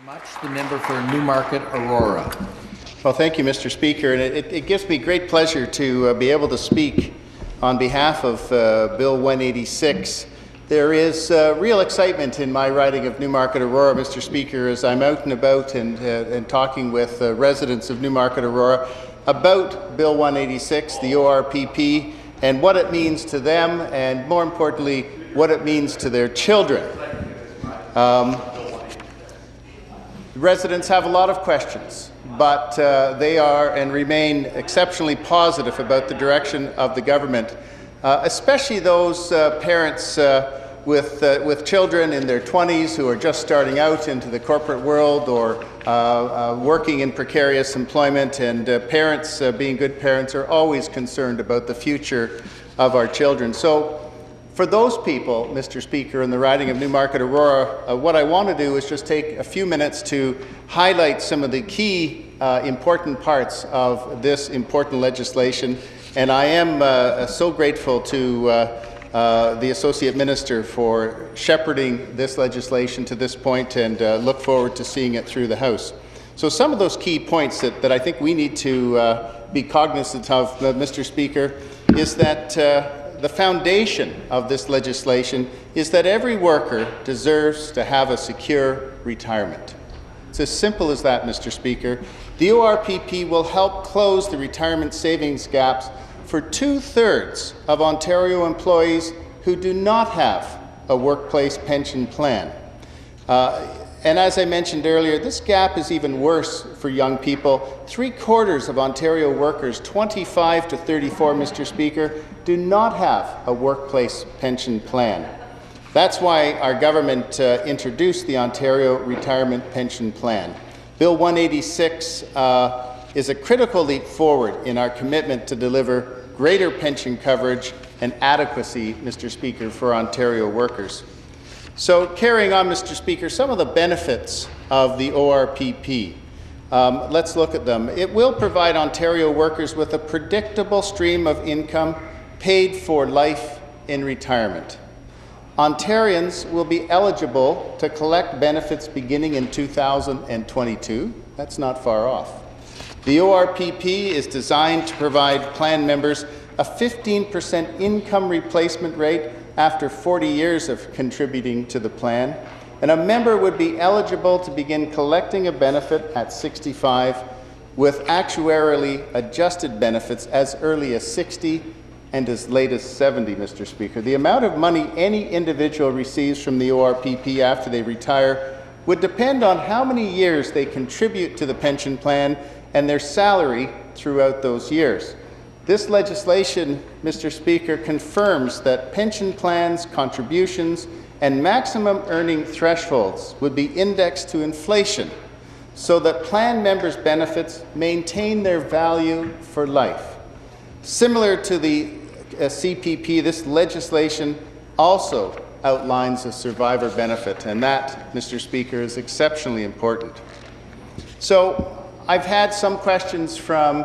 Much. The member for Newmarket-Aurora. Well, thank you, Mr. Speaker, and it gives me great pleasure to be able to speak on behalf of Bill 186. There is real excitement in my riding of Newmarket-Aurora, Mr. Speaker, as I'm out and about and talking with residents of Newmarket-Aurora about Bill 186, the ORPP, and what it means to them, and more importantly, what it means to their children. Residents have a lot of questions, but they are and remain exceptionally positive about the direction of the government, especially those parents with children in their 20s who are just starting out into the corporate world or working in precarious employment, and parents, being good parents, are always concerned about the future of our children. So, for those people, Mr. Speaker, in the riding of Newmarket-Aurora, what I want to do is just take a few minutes to highlight some of the key important parts of this important legislation. And I am so grateful to the Associate Minister for shepherding this legislation to this point, and look forward to seeing it through the House. So some of those key points that I think we need to be cognizant of, Mr. Speaker, is that the foundation of this legislation is that every worker deserves to have a secure retirement. It's as simple as that, Mr. Speaker. The ORPP will help close the retirement savings gaps for 2/3 of Ontario employees who do not have a workplace pension plan. And as I mentioned earlier, this gap is even worse for young people. 3/4 of Ontario workers, 25 to 34, Mr. Speaker, do not have a workplace pension plan. That's why our government introduced the Ontario Retirement Pension Plan. Bill 186 is a critical leap forward in our commitment to deliver greater pension coverage and adequacy, Mr. Speaker, for Ontario workers. So, carrying on, Mr. Speaker, some of the benefits of the ORPP. Let's look at them. It will provide Ontario workers with a predictable stream of income paid for life in retirement. Ontarians will be eligible to collect benefits beginning in 2022. That's not far off. The ORPP is designed to provide plan members a 15% income replacement rate after 40 years of contributing to the plan, and a member would be eligible to begin collecting a benefit at 65 with actuarially adjusted benefits as early as 60 and as late as 70, Mr. Speaker. The amount of money any individual receives from the ORPP after they retire would depend on how many years they contribute to the pension plan and their salary throughout those years. This legislation, Mr. Speaker, confirms that pension plans, contributions, and maximum earning thresholds would be indexed to inflation so that plan members' benefits maintain their value for life. Similar to the CPP, this legislation also outlines a survivor benefit, and that, Mr. Speaker, is exceptionally important. So, I've had some questions from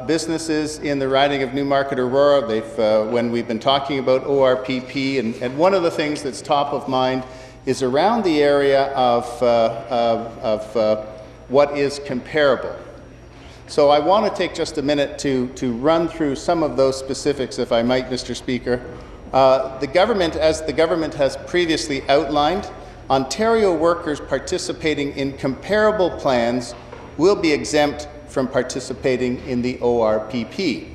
businesses in the riding of Newmarket-Aurora. When we've been talking about ORPP, and one of the things that's top of mind is around the area of what is comparable. So I want to take just a minute to run through some of those specifics, if I might, Mr. Speaker. The government, as the government has previously outlined, Ontario workers participating in comparable plans will be exempt from participating in the ORPP.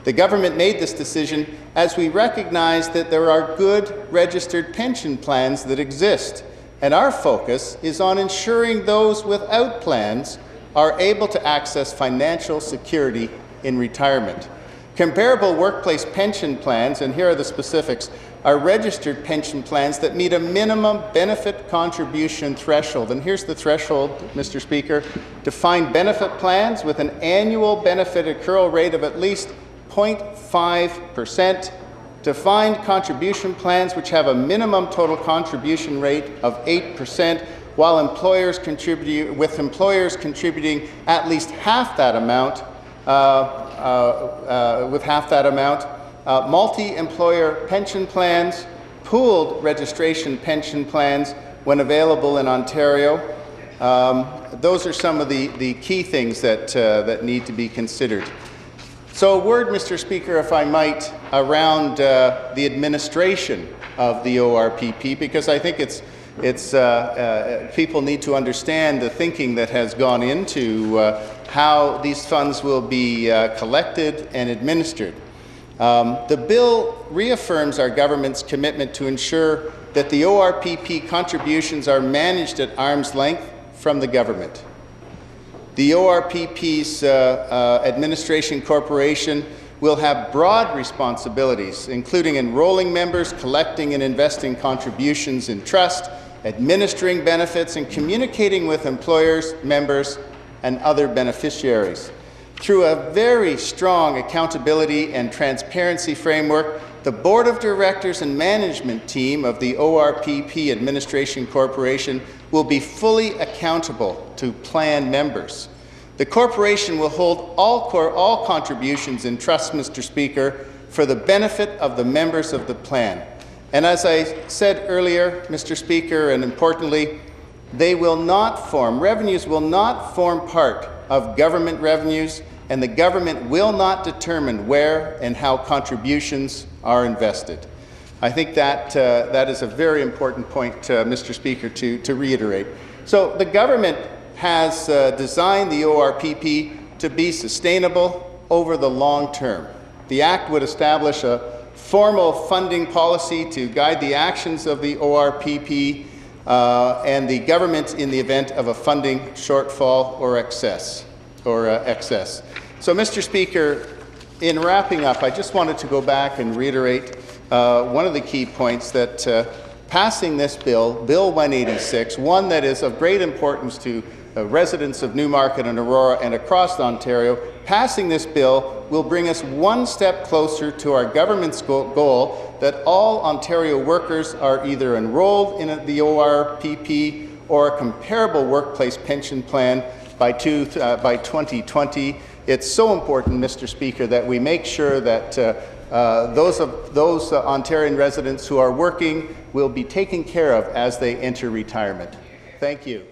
The government made this decision as we recognize that there are good registered pension plans that exist, and our focus is on ensuring those without plans are able to access financial security in retirement. Comparable workplace pension plans, and here are the specifics, are registered pension plans that meet a minimum benefit contribution threshold. And here's the threshold, Mr. Speaker: defined benefit plans with an annual benefit accrual rate of at least 0.5%, defined contribution plans which have a minimum total contribution rate of 8%, while employers contributing at least half that amount, multi-employer pension plans, pooled registration pension plans when available in Ontario, Those are some of the key things that need to be considered. So a word, Mr. Speaker, if I might, around the administration of the ORPP, because I think people need to understand the thinking that has gone into how these funds will be collected and administered. The bill reaffirms our government's commitment to ensure that the ORPP contributions are managed at arm's length from the government. The ORPP's administration corporation will have broad responsibilities, including enrolling members, collecting and investing contributions in trust, administering benefits, and communicating with employers, members, and other beneficiaries. Through a very strong accountability and transparency framework, the Board of Directors and Management Team of the ORPP Administration Corporation will be fully accountable to plan members. The corporation will hold all contributions in trust, Mr. Speaker, for the benefit of the members of the plan. And as I said earlier, Mr. Speaker, and importantly, revenues will not form part of government revenues, and the government will not determine where and how contributions are invested. I think that is a very important point, Mr. Speaker, to reiterate. So the government has designed the ORPP to be sustainable over the long term. The Act would establish a formal funding policy to guide the actions of the ORPP and the government in the event of a funding shortfall or excess. So, Mr. Speaker, in wrapping up, I just wanted to go back and reiterate one of the key points that passing this bill, Bill 186, one that is of great importance to residents of Newmarket and Aurora and across Ontario, passing this bill will bring us one step closer to our government's goal that all Ontario workers are either enrolled in the ORPP or a comparable workplace pension plan by 2020. It's so important, Mr. Speaker, that we make sure that those Ontarian residents who are working will be taken care of as they enter retirement. Thank you.